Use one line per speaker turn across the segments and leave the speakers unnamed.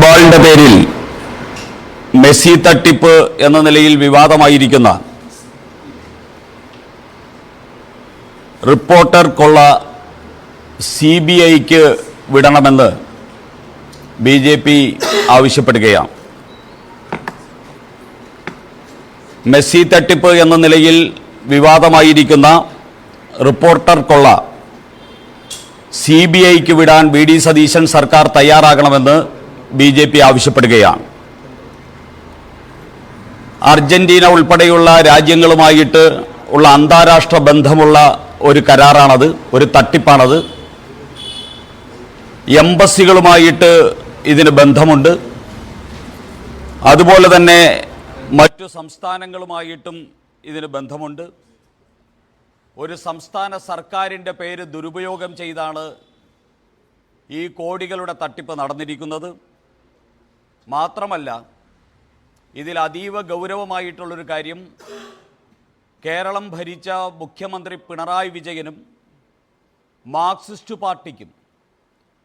ഫുട്ബോളിന്റെ പേരിൽ മെസ്സി തട്ടിപ്പ് എന്ന നിലയിൽ വിവാദമായിരിക്കുന്ന റിപ്പോർട്ടർ കൊള്ള CBIക്ക് വിടണമെന്ന് BJP ആവശ്യപ്പെടുകയാണ്. മെസ്സി തട്ടിപ്പ് എന്ന നിലയിൽ വിവാദമായിരിക്കുന്ന റിപ്പോർട്ടർ കൊള്ള CBIക്ക് വിടാൻ VD സതീശൻ സർക്കാർ തയ്യാറാകണമെന്ന് BJP ആവശ്യപ്പെടുകയാണ്. അർജന്റീന ഉൾപ്പെടെയുള്ള രാജ്യങ്ങളുമായിട്ട് ഉള്ള അന്താരാഷ്ട്ര ബന്ധമുള്ള ഒരു കരാറാണത്, ഒരു തട്ടിപ്പാണത്. എംബസികളുമായിട്ട് ഇതിന് ബന്ധമുണ്ട്. അതുപോലെ തന്നെ മറ്റു സംസ്ഥാനങ്ങളുമായിട്ടും ഇതിന് ബന്ധമുണ്ട്. ഒരു സംസ്ഥാന സർക്കാരിൻ്റെ പേര് ദുരുപയോഗം ചെയ്താണ് ഈ കോടികളുടെ തട്ടിപ്പ് നടന്നിരിക്കുന്നത്. മാത്രമല്ല, ഇതിൽ അതീവ ഗൗരവമായിട്ടുള്ളൊരു കാര്യം, കേരളം ഭരിച്ച മുഖ്യമന്ത്രി പിണറായി വിജയനും മാർക്സിസ്റ്റ് പാർട്ടിക്കും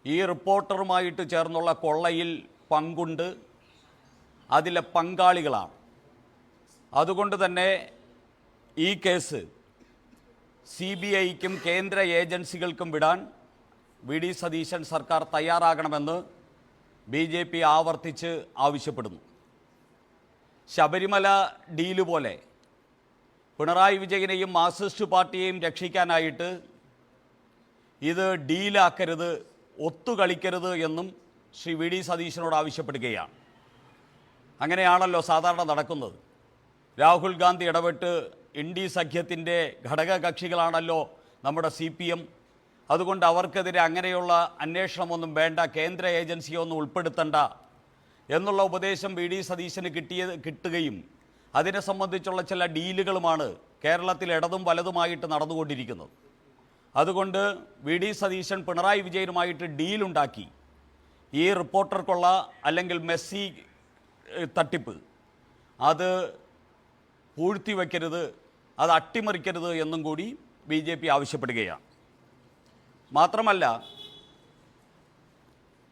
ഈ റിപ്പോർട്ടറുമായിട്ട് ചേർന്നുള്ള കൊള്ളയിൽ പങ്കുണ്ട്, അതിലെ പങ്കാളികളാണ്. അതുകൊണ്ട് തന്നെ ഈ കേസ് CBIക്കും കേന്ദ്ര ഏജൻസികൾക്കും വിടാൻ VD സതീശൻ സർക്കാർ തയ്യാറാകണമെന്ന് BJP ആവർത്തിച്ച് ആവശ്യപ്പെടുന്നു. ശബരിമല ഡീല് പോലെ പിണറായി വിജയനെയും മാർക്സിസ്റ്റ് പാർട്ടിയെയും രക്ഷിക്കാനായിട്ട് ഇത് ഡീലാക്കരുത്, ഒത്തുകളിക്കരുത് എന്നും ശ്രീ VD സതീശനോട് ആവശ്യപ്പെടുകയാണ്. അങ്ങനെയാണല്ലോ സാധാരണ നടക്കുന്നത്. രാഹുൽ ഗാന്ധി ഇടപെട്ട് ഇന്ത്യ സഖ്യത്തിൻ്റെ ഘടകകക്ഷികളാണല്ലോ നമ്മുടെ CPM. അതുകൊണ്ട് അവർക്കെതിരെ അങ്ങനെയുള്ള അന്വേഷണമൊന്നും വേണ്ട, കേന്ദ്ര ഏജൻസിയൊന്നും ഉൾപ്പെടുത്തണ്ട എന്നുള്ള ഉപദേശം VD സതീശന് കിട്ടുകയും അതിനെ സംബന്ധിച്ചുള്ള ചില ഡീലുകളുമാണ് കേരളത്തിൽ ഇടതും വലതുമായിട്ട് നടന്നുകൊണ്ടിരിക്കുന്നത്. അതുകൊണ്ട് VD സതീശൻ പിണറായി വിജയനുമായിട്ട് ഡീലുണ്ടാക്കി ഈ റിപ്പോർട്ടർ കൊള്ള അല്ലെങ്കിൽ മെസ്സി തട്ടിപ്പ് അത് പൂഴ്ത്തിവെക്കരുത്, അത് അട്ടിമറിക്കരുത് എന്നും കൂടി BJP ആവശ്യപ്പെടുകയാണ്. മാത്രമല്ല,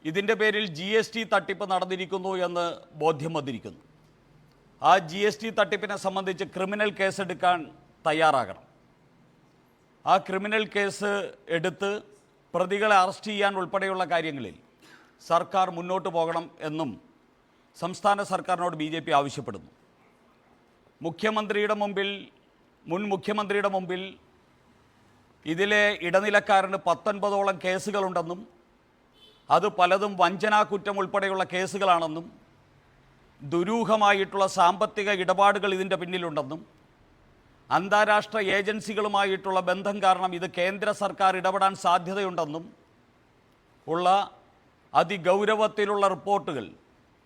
ഇതിൻ്റെ പേരിൽ GST തട്ടിപ്പ് നടന്നിരിക്കുന്നു എന്ന് ബോധ്യം വന്നിരിക്കുന്നു. ആ GST തട്ടിപ്പിനെ സംബന്ധിച്ച് ക്രിമിനൽ കേസെടുക്കാൻ തയ്യാറാകണം. ആ ക്രിമിനൽ കേസ് എടുത്ത് പ്രതികളെ അറസ്റ്റ് ചെയ്യാൻ ഉൾപ്പെടെയുള്ള കാര്യങ്ങളിൽ സർക്കാർ മുന്നോട്ട് പോകണം എന്നും സംസ്ഥാന സർക്കാരിനോട് BJP ആവശ്യപ്പെടുന്നു. മുൻ മുഖ്യമന്ത്രിയുടെ മുമ്പിൽ ഇതിലെ ഇടനിലക്കാരന് 19ഓളം കേസുകളുണ്ടെന്നും അത് പലതും വഞ്ചനാക്കുറ്റം ഉൾപ്പെടെയുള്ള കേസുകളാണെന്നും ദുരൂഹമായിട്ടുള്ള സാമ്പത്തിക ഇടപാടുകൾ ഇതിൻ്റെ പിന്നിലുണ്ടെന്നും അന്താരാഷ്ട്ര ഏജൻസികളുമായിട്ടുള്ള ബന്ധം കാരണം ഇത് കേന്ദ്ര സർക്കാർ ഇടപെടാൻ സാധ്യതയുണ്ടെന്നും ഉള്ള അതിഗൗരവത്തിലുള്ള റിപ്പോർട്ടുകൾ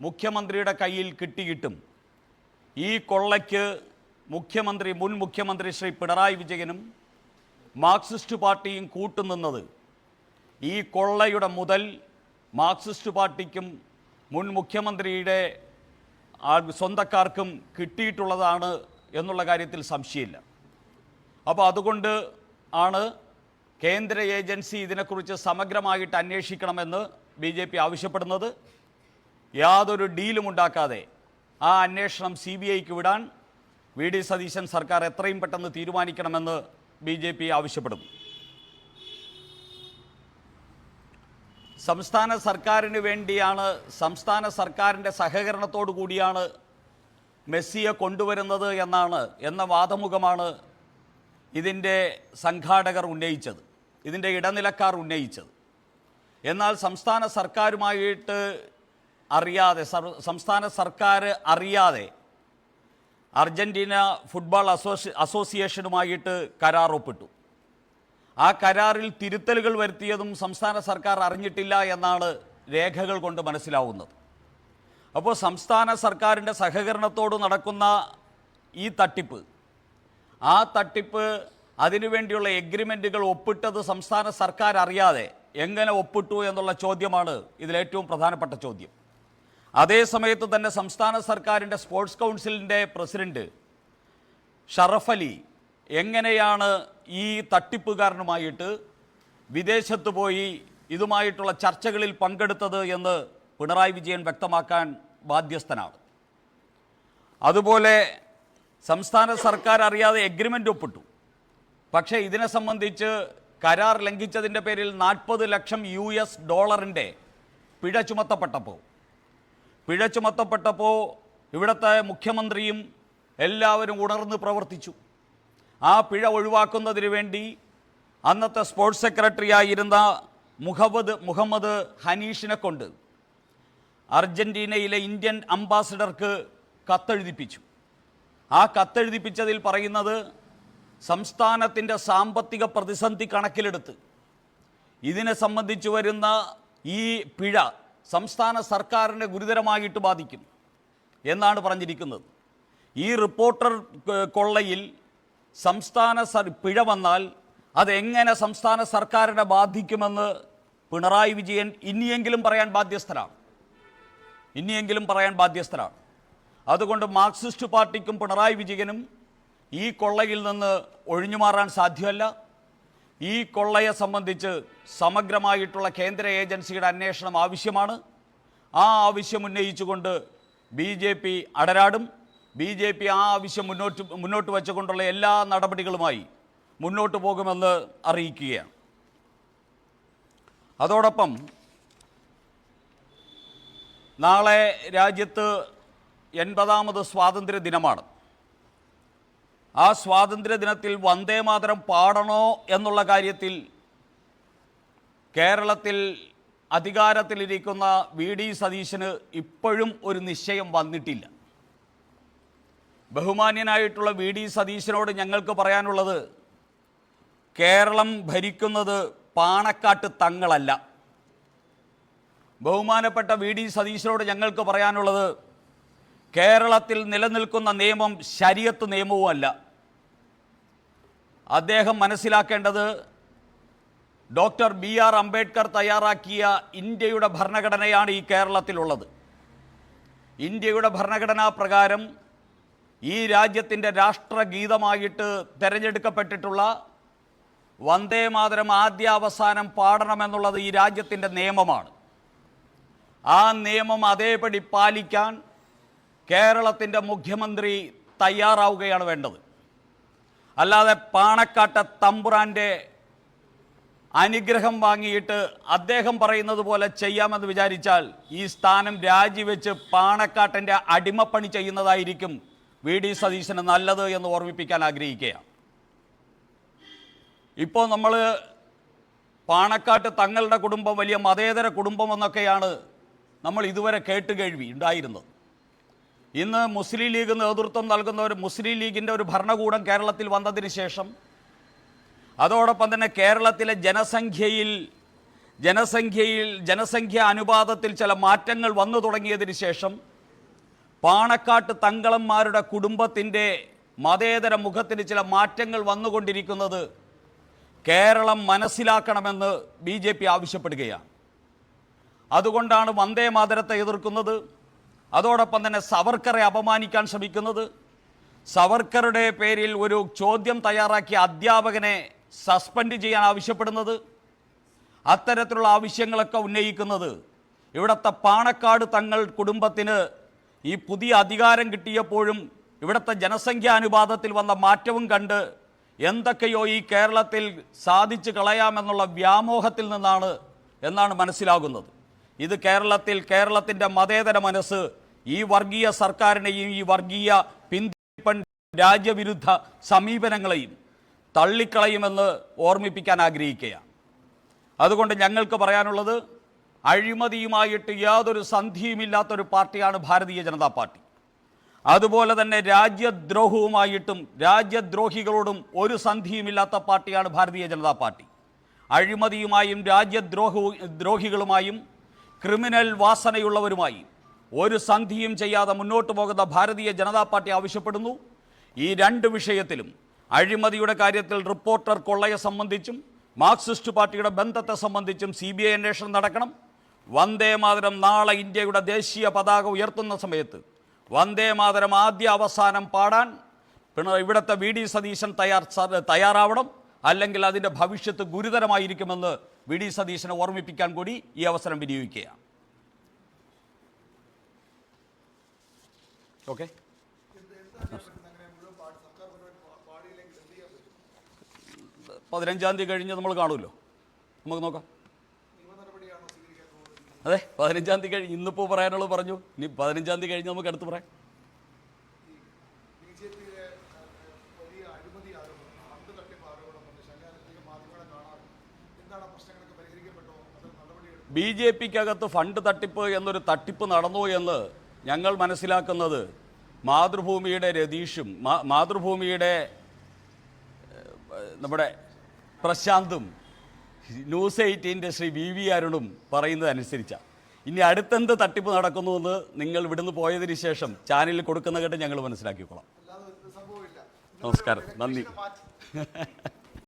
മുഖ്യമന്ത്രിയുടെ കയ്യിൽ കിട്ടിയിട്ടും ഈ കൊള്ളയ്ക്ക് മുൻ മുഖ്യമന്ത്രി ശ്രീ പിണറായി വിജയനും മാർക്സിസ്റ്റ് പാർട്ടിയും കൂട്ടുനിന്നത് ഈ കൊള്ളയുടെ മുതൽ മാർക്സിസ്റ്റ് പാർട്ടിക്കും മുൻ മുഖ്യമന്ത്രിയുടെ സ്വന്തക്കാർക്കും കിട്ടിയിട്ടുള്ളതാണ് എന്നുള്ള കാര്യത്തിൽ സംശയമില്ല. അപ്പോൾ അതുകൊണ്ട് ആണ് കേന്ദ്ര ഏജൻസി ഇതിനെക്കുറിച്ച് സമഗ്രമായിട്ട് അന്വേഷിക്കണമെന്ന് BJP ആവശ്യപ്പെടുന്നത്. യാതൊരു ഡീലും ഉണ്ടാക്കാതെ ആ അന്വേഷണം CBIക്ക് വിടാൻ VD സതീശൻ സർക്കാർ എത്രയും പെട്ടെന്ന് തീരുമാനിക്കണമെന്ന് BJP ആവശ്യപ്പെടുന്നു. സംസ്ഥാന സർക്കാരിന് വേണ്ടിയാണ്, സംസ്ഥാന സർക്കാരിൻ്റെ സഹകരണത്തോടു കൂടിയാണ് മെസ്സിയെ കൊണ്ടുവരുന്നത് എന്ന വാദമുഖമാണ് ഇതിൻ്റെ സംഘാടകർ ഉന്നയിച്ചത്, ഇതിൻ്റെ ഇടനിലക്കാർ ഉന്നയിച്ചത്. എന്നാൽ സംസ്ഥാന സർക്കാരുമായിട്ട് സംസ്ഥാന സർക്കാർ അറിയാതെ അർജന്റീന ഫുട്ബോൾ അസോസിയേഷനുമായിട്ട് കരാർ ഒപ്പിട്ടു. ആ കരാറിൽ തിരുത്തലുകൾ വരുത്തിയതും സംസ്ഥാന സർക്കാർ അറിഞ്ഞിട്ടില്ല എന്നാണ് രേഖകൾ കൊണ്ട് മനസ്സിലാവുന്നത്. അപ്പോൾ സംസ്ഥാന സർക്കാരിൻ്റെ സഹകരണത്തോട് നടക്കുന്ന ഈ തട്ടിപ്പ്, ആ തട്ടിപ്പ് അതിനുവേണ്ടിയുള്ള എഗ്രിമെൻറ്റുകൾ ഒപ്പിട്ടത് സംസ്ഥാന സർക്കാർ അറിയാതെ എങ്ങനെ ഒപ്പിട്ടു എന്നുള്ള ചോദ്യമാണ് ഇതിലേറ്റവും പ്രധാനപ്പെട്ട ചോദ്യം. അതേ സമയത്ത് തന്നെ സംസ്ഥാന സർക്കാരിൻ്റെ സ്പോർട്സ് കൗൺസിലിൻ്റെ പ്രസിഡന്റ് ഷറഫ് അലി എങ്ങനെയാണ് ഈ തട്ടിപ്പുകാരനുമായിട്ട് വിദേശത്ത് പോയി ഇതുമായിട്ടുള്ള ചർച്ചകളിൽ പങ്കെടുത്തത് എന്ന് പിണറായി വിജയൻ വ്യക്തമാക്കാൻ ബാധ്യസ്ഥനാണ്. അതുപോലെ സംസ്ഥാന സർക്കാർ അറിയാതെ എഗ്രിമെൻ്റ് ഒപ്പിട്ടു. പക്ഷേ ഇതിനെ സംബന്ധിച്ച് കരാർ ലംഘിച്ചതിൻ്റെ പേരിൽ 40 ലക്ഷം US$ പിഴ ചുമത്തപ്പെട്ടപ്പോൾ ഇവിടുത്തെ മുഖ്യമന്ത്രിയും എല്ലാവരും ഉണർന്ന് പ്രവർത്തിച്ചു. ആ പിഴ ഒഴിവാക്കുന്നതിന് വേണ്ടി അന്നത്തെ സ്പോർട്സ് സെക്രട്ടറി ആയിരുന്ന മുഹമ്മദ് ഹനീഷിനെ കൊണ്ട് അർജൻറ്റീനയിലെ ഇന്ത്യൻ അംബാസഡർക്ക് കത്തെഴുതിപ്പിച്ചു. ആ കത്തെഴുതിപ്പിച്ചതിൽ പറയുന്നത് സംസ്ഥാനത്തിൻ്റെ സാമ്പത്തിക പ്രതിസന്ധി കണക്കിലെടുത്ത് ഇതിനെ സംബന്ധിച്ച് വരുന്ന ഈ പിഴ സംസ്ഥാന സർക്കാരിനെ ഗുരുതരമായിട്ട് ബാധിക്കും എന്നാണ് പറഞ്ഞിരിക്കുന്നത്. ഈ റിപ്പോർട്ടർ കൊള്ളയിൽ പിഴ വന്നാൽ അതെങ്ങനെ സംസ്ഥാന സർക്കാരിനെ ബാധിക്കുമെന്ന് പിണറായി വിജയൻ ഇനിയെങ്കിലും പറയാൻ ബാധ്യസ്ഥരാണ്. അതുകൊണ്ട് മാർക്സിസ്റ്റ് പാർട്ടിക്കും പിണറായി വിജയനും ഈ കൊള്ളയിൽ നിന്ന് ഒഴിഞ്ഞുമാറാൻ സാധ്യമല്ല. ഈ കൊള്ളയെ സംബന്ധിച്ച് സമഗ്രമായിട്ടുള്ള കേന്ദ്ര ഏജൻസിയുടെ അന്വേഷണം ആവശ്യമാണ്. ആ ആവശ്യം ഉന്നയിച്ചുകൊണ്ട് BJP അടരാടും. BJP ആ ആവശ്യം മുന്നോട്ട് വെച്ചുകൊണ്ടുള്ള എല്ലാ നടപടികളുമായി മുന്നോട്ട് പോകുമെന്ന് അറിയിക്കുകയാണ്. അതോടൊപ്പം നാളെ രാജ്യത്ത് 80ാമത് സ്വാതന്ത്ര്യ ദിനമാണ്. ആ സ്വാതന്ത്ര്യ ദിനത്തിൽ വന്ദേമാതരം പാടണോ എന്നുള്ള കാര്യത്തിൽ കേരളത്തിൽ അധികാരത്തിലിരിക്കുന്ന VD സതീശന് ഇപ്പോഴും ഒരു നിശ്ചയം വന്നിട്ടില്ല. ബഹുമാന്യനായിട്ടുള്ള VD സതീശനോട് ഞങ്ങൾക്ക് പറയാനുള്ളത്, കേരളം ഭരിക്കുന്നത് പാണക്കാട്ട് തങ്ങളല്ല. ബഹുമാനപ്പെട്ട VD സതീശനോട് ഞങ്ങൾക്ക് പറയാനുള്ളത്, കേരളത്തിൽ നിലനിൽക്കുന്ന നിയമം ശരീഅത്ത് നിയമവുമല്ല. അദ്ദേഹം മനസ്സിലാക്കേണ്ടത് ഡോക്ടർ BR അംബേദ്കർ തയ്യാറാക്കിയ ഇന്ത്യയുടെ ഭരണഘടനയാണ് ഈ കേരളത്തിലുള്ളത്. ഇന്ത്യയുടെ ഭരണഘടനാ പ്രകാരം ഈ രാജ്യത്തിൻ്റെ രാഷ്ട്രഗീതമായിട്ട് തിരഞ്ഞെടുക്കപ്പെട്ടിട്ടുള്ള വന്ദേമാതരം ആദ്യാവസാനം പാടണമെന്നുള്ളത് ഈ രാജ്യത്തിൻ്റെ നിയമമാണ്. ആ നിയമം അതേപടി പാലിക്കാൻ കേരളത്തിൻ്റെ മുഖ്യമന്ത്രി തയ്യാറാവുകയാണ് വേണ്ടത്. അല്ലാതെ പാണക്കാട്ടെ തമ്പുരാൻ്റെ അനുഗ്രഹം വാങ്ങിയിട്ട് അദ്ദേഹം പറയുന്നത് പോലെ ചെയ്യാമെന്ന് വിചാരിച്ചാൽ ഈ സ്ഥാനം രാജിവെച്ച് പാണക്കാട്ടിൻ്റെ അടിമപ്പണി ചെയ്യുന്നതായിരിക്കും VD സതീശന് നല്ലത് എന്ന് ഓർമ്മിപ്പിക്കാൻ ആഗ്രഹിക്കുകയാണ്. ഇപ്പോൾ നമ്മൾ പാണക്കാട്ട് തങ്ങളുടെ കുടുംബം വലിയ മതേതര കുടുംബമെന്നൊക്കെയാണ് നമ്മൾ ഇതുവരെ കേട്ടുകേഴ്വി ഉണ്ടായിരുന്നത്. ഇന്ന് മുസ്ലിം ലീഗ് നേതൃത്വം നൽകുന്ന മുസ്ലിം ലീഗിൻ്റെ ഒരു ഭരണകൂടം കേരളത്തിൽ വന്നതിന് ശേഷം, അതോടൊപ്പം തന്നെ കേരളത്തിലെ ജനസംഖ്യ അനുപാതത്തിൽ ചില മാറ്റങ്ങൾ വന്നു തുടങ്ങിയതിന് ശേഷം പാണക്കാട്ട് തങ്ങളന്മാരുടെ കുടുംബത്തിൻ്റെ മതേതര മുഖത്തിന് ചില മാറ്റങ്ങൾ വന്നുകൊണ്ടിരിക്കുന്നത് കേരളം മനസ്സിലാക്കണമെന്ന് BJP ആവശ്യപ്പെടുകയാണ്. അതുകൊണ്ടാണ് വന്ദേമാതരത്തെ എതിർക്കുന്നത്. അതോടൊപ്പം തന്നെ സവർക്കറെ അപമാനിക്കാൻ ശ്രമിക്കുന്നത്. സവർക്കറുടെ പേരിൽ ഒരു ചോദ്യം തയ്യാറാക്കിയ അധ്യാപകനെ സസ്പെൻഡ് ചെയ്യാൻ ആവശ്യപ്പെടുന്നത്. അത്തരത്തിലുള്ള ആവശ്യങ്ങളൊക്കെ ഉന്നയിക്കുന്നത് ഇവിടുത്തെ പാണക്കാട് തങ്ങൾ കുടുംബത്തിന് ഈ പുതിയ അധികാരം കിട്ടിയപ്പോഴും ഇവിടുത്തെ ജനസംഖ്യാനുപാതത്തിൽ വന്ന മാറ്റവും കണ്ട് എന്തൊക്കെയോ ഈ കേരളത്തിൽ സാധിച്ചു കളയാമെന്നുള്ള വ്യാമോഹത്തിൽ നിന്നാണ് എന്നാണ് മനസ്സിലാകുന്നത്. ഇത് കേരളത്തിൻ്റെ മതേതര മനസ്സ് ഈ വർഗീയ സർക്കാരിനെയും ഈ വർഗീയ പിന്തിരിപ്പൻ രാജ്യവിരുദ്ധ സമീപനങ്ങളെയും തള്ളിക്കളയുമെന്ന് ഓർമ്മിപ്പിക്കാൻ ആഗ്രഹിക്കുകയാണ്. അതുകൊണ്ട് ഞങ്ങൾക്ക് പറയാനുള്ളത്, അഴിമതിയുമായിട്ട് യാതൊരു സന്ധിയുമില്ലാത്തൊരു പാർട്ടിയാണ് ഭാരതീയ ജനതാ പാർട്ടി. അതുപോലെ തന്നെ രാജ്യദ്രോഹവുമായിട്ടും രാജ്യദ്രോഹികളോടും ഒരു സന്ധിയുമില്ലാത്ത പാർട്ടിയാണ് ഭാരതീയ ജനതാ പാർട്ടി. അഴിമതിയുമായും രാജ്യദ്രോഹികളുമായും ക്രിമിനൽ വാസനയുള്ളവരുമായി ഒരു സന്ധിയും ചെയ്യാതെ മുന്നോട്ട് പോകുന്ന ഭാരതീയ ജനതാ പാർട്ടി ആവശ്യപ്പെടുന്നു, ഈ രണ്ട് വിഷയത്തിലും അഴിമതിയുടെ കാര്യത്തിൽ റിപ്പോർട്ടർ കൊള്ളയെ സംബന്ധിച്ചും മാർക്സിസ്റ്റ് പാർട്ടിയുടെ ബന്ധത്തെ സംബന്ധിച്ചും CBI അന്വേഷണം നടക്കണം. വന്ദേമാതരം നാളെ ഇന്ത്യയുടെ ദേശീയ പതാക ഉയർത്തുന്ന സമയത്ത് വന്ദേമാതരം ആദ്യ അവസാനം പാടാൻ ഇവിടുത്തെ VD സതീശൻ തയ്യാറാവണം. അല്ലെങ്കിൽ അതിൻ്റെ ഭവിഷ്യത്ത് ഗുരുതരമായിരിക്കുമെന്ന് VD സതീശനെ ഓർമ്മിപ്പിക്കാൻ കൂടി ഈ അവസരം വിനിയോഗിക്കുകയാണ്. ഓക്കെ. 15-ാം തീയതി കഴിഞ്ഞ് നമ്മൾ കാണുമല്ലോ, നമുക്ക് നോക്കാം. അതെ, 15-ാം തീയതി കഴിഞ്ഞ് ഇന്നിപ്പോൾ പറയാനുള്ളത് പറഞ്ഞു. ഇനി 15-ാം തീയതി കഴിഞ്ഞ് നമുക്ക് അടുത്ത് പറയാം. ബി ജെ പിക്കകത്ത് ഫണ്ട് തട്ടിപ്പ് എന്നൊരു തട്ടിപ്പ് നടന്നു എന്ന് ഞങ്ങൾ മനസ്സിലാക്കുന്നത് മാതൃഭൂമിയുടെ രതീഷും മാതൃഭൂമിയുടെ നമ്മുടെ പ്രശാന്തും ന്യൂസ് 18-ൻ്റെ ശ്രീ വി അരുണും പറയുന്നതനുസരിച്ചാണ്. ഇനി അടുത്തെന്ത് തട്ടിപ്പ് നടക്കുന്നുവെന്ന് നിങ്ങൾ ഇവിടുന്ന് പോയതിന് ശേഷം ചാനലിൽ കൊടുക്കുന്ന കേട്ട് ഞങ്ങൾ മനസ്സിലാക്കിക്കോളാം. നമസ്കാരം, നന്ദി.